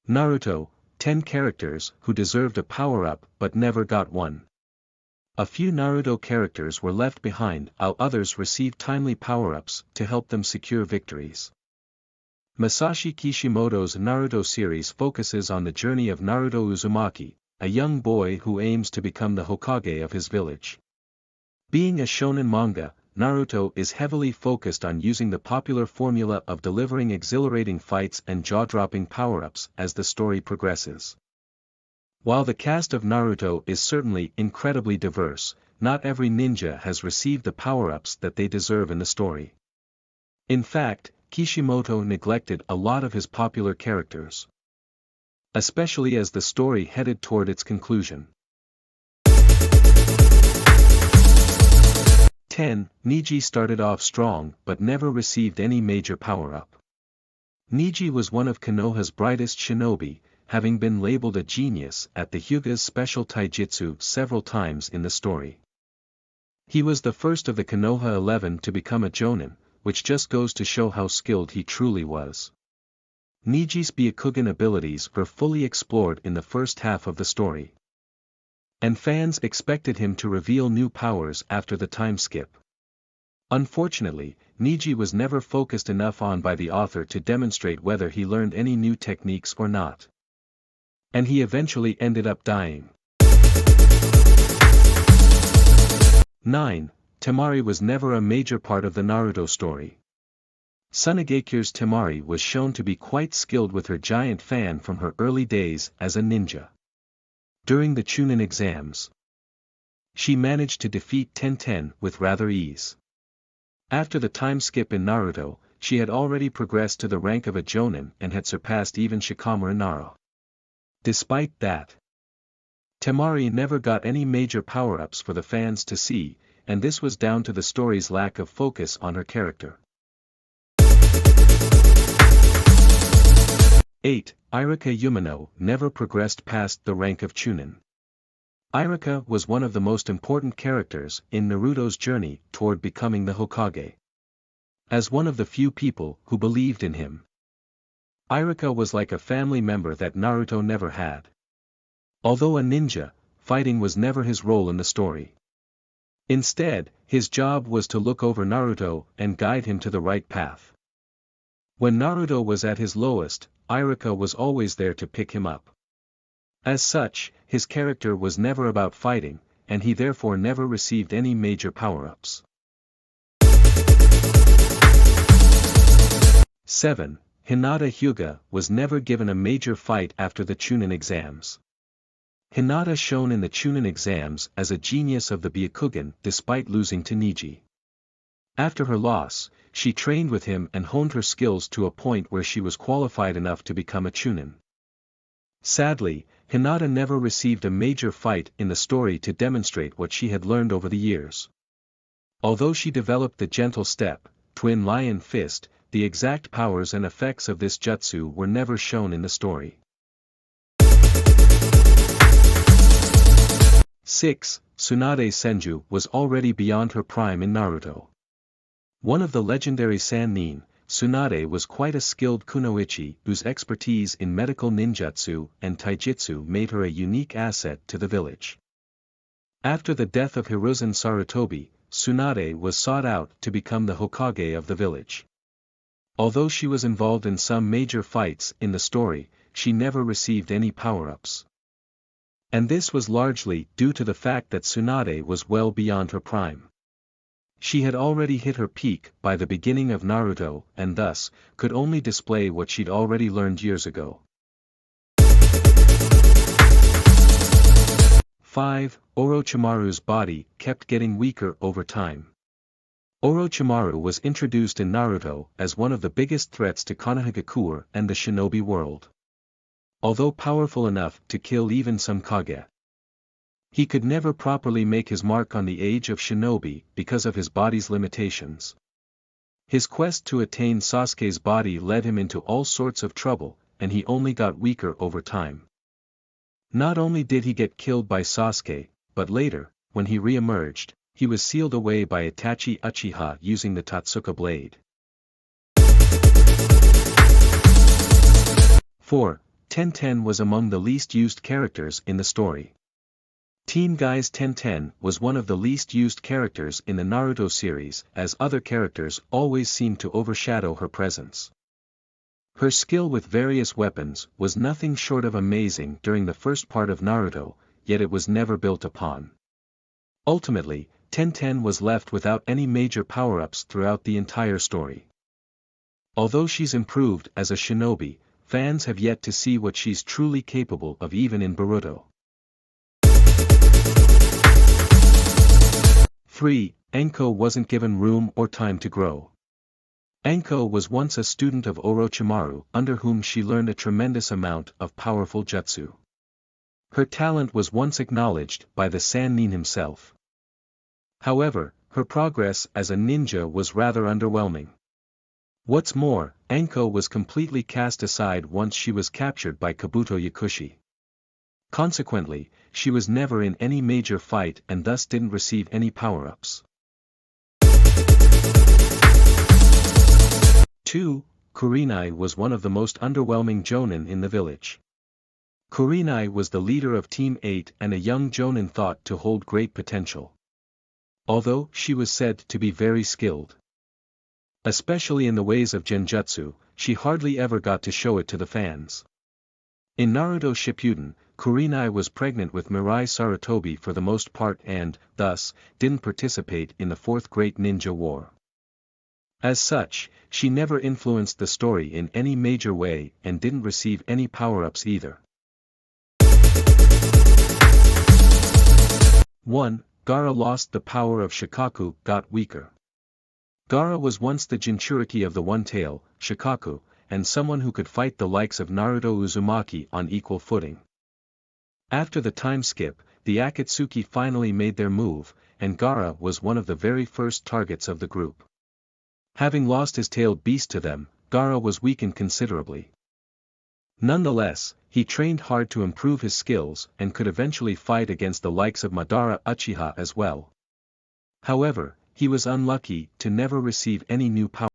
Naruto, 10 characters who deserved a power-up but never got one. A few Naruto characters were left behind while others received timely power-ups to help them secure victories. Masashi Kishimoto's Naruto series focuses on the journey of Naruto Uzumaki, a young boy who aims to become the Hokage of his village. Being a shonen manga, Naruto is heavily focused on using the popular formula of delivering exhilarating fights and jaw-dropping power-ups as the story progresses. While the cast of Naruto is certainly incredibly diverse, not every ninja has received the power-ups that they deserve in the story. In fact, Kishimoto neglected a lot of his popular characters, especially as the story headed toward its conclusion. 10. Neji started off strong but never received any major power-up. Neji was one of Konoha's brightest shinobi, having been labeled a genius at the Hyuga's special taijutsu several times in the story. He was the first of the Konoha 11 to become a Jonin, which just goes to show how skilled he truly was. Neji's Byakugan abilities were fully explored in the first half of the story, and fans expected him to reveal new powers after the time skip. Unfortunately, Neji was never focused enough on by the author to demonstrate whether he learned any new techniques or not, and he eventually ended up dying. 9. Temari was never a major part of the Naruto story. Tsunagekyou's Temari was shown to be quite skilled with her giant fan from her early days as a ninja. During the Chunin exams, she managed to defeat Tenten with rather ease. After the time skip in Naruto, she had already progressed to the rank of a Jonin and had surpassed even Shikamaru Nara. Despite that, Temari never got any major power-ups for the fans to see, and this was down to the story's lack of focus on her character. 8. Iruka Umino never progressed past the rank of Chunin. Iruka was one of the most important characters in Naruto's journey toward becoming the Hokage. As one of the few people who believed in him, Iruka was like a family member that Naruto never had. Although a ninja, fighting was never his role in the story. Instead, his job was to look over Naruto and guide him to the right path. When Naruto was at his lowest, Iruka was always there to pick him up. As such, his character was never about fighting, and he therefore never received any major power-ups. 7. Hinata Hyuga was never given a major fight after the Chunin exams. Hinata shone in the Chunin exams as a genius of the Byakugan despite losing to Neji. After her loss, she trained with him and honed her skills to a point where she was qualified enough to become a Chunin. Sadly, Hinata never received a major fight in the story to demonstrate what she had learned over the years. Although she developed the gentle step, twin lion fist, the exact powers and effects of this jutsu were never shown in the story. 6. Tsunade Senju was already beyond her prime in Naruto. One of the legendary Sannin, Tsunade was quite a skilled kunoichi whose expertise in medical ninjutsu and taijutsu made her a unique asset to the village. After the death of Hiruzen Sarutobi, Tsunade was sought out to become the Hokage of the village. Although she was involved in some major fights in the story, she never received any power-ups. And this was largely due to the fact that Tsunade was well beyond her prime. She had already hit her peak by the beginning of Naruto and thus, could only display what she'd already learned years ago. 5. Orochimaru's body kept getting weaker over time. Orochimaru was introduced in Naruto as one of the biggest threats to Konohagakure and the shinobi world. Although powerful enough to kill even some Kage, he could never properly make his mark on the age of shinobi because of his body's limitations. His quest to attain Sasuke's body led him into all sorts of trouble, and he only got weaker over time. Not only did he get killed by Sasuke, but later, when he re-emerged, he was sealed away by Itachi Uchiha using the Totsuka blade. 4. Tenten was among the least used characters in the story. Teen Guy's Tenten was one of the least used characters in the Naruto series, as other characters always seemed to overshadow her presence. Her skill with various weapons was nothing short of amazing during the first part of Naruto, yet it was never built upon. Ultimately, Tenten was left without any major power-ups throughout the entire story. Although she's improved as a shinobi, fans have yet to see what she's truly capable of even in Boruto. 3. Enko wasn't given room or time to grow. Enko was once a student of Orochimaru, under whom she learned a tremendous amount of powerful jutsu. Her talent was once acknowledged by the Sannin himself. However, her progress as a ninja was rather underwhelming. What's more, Enko was completely cast aside once she was captured by Kabuto Yakushi. Consequently, she was never in any major fight and thus didn't receive any power-ups. 2. Kurenai was one of the most underwhelming jonin in the village. Kurenai was the leader of Team 8 and a young jonin thought to hold great potential. Although she was said to be very skilled, especially in the ways of genjutsu, she hardly ever got to show it to the fans. In Naruto Shippuden, Kurenai was pregnant with Mirai Sarutobi for the most part and, thus, didn't participate in the Fourth Great Ninja War. As such, she never influenced the story in any major way and didn't receive any power-ups either. 1. Gaara lost the power of Shikaku, got weaker. Gaara was once the Jinchuriki of the One-Tail, Shikaku, and someone who could fight the likes of Naruto Uzumaki on equal footing. After the time skip, the Akatsuki finally made their move, and Gaara was one of the very first targets of the group. Having lost his tailed beast to them, Gaara was weakened considerably. Nonetheless, he trained hard to improve his skills and could eventually fight against the likes of Madara Uchiha as well. However, he was unlucky to never receive any new power.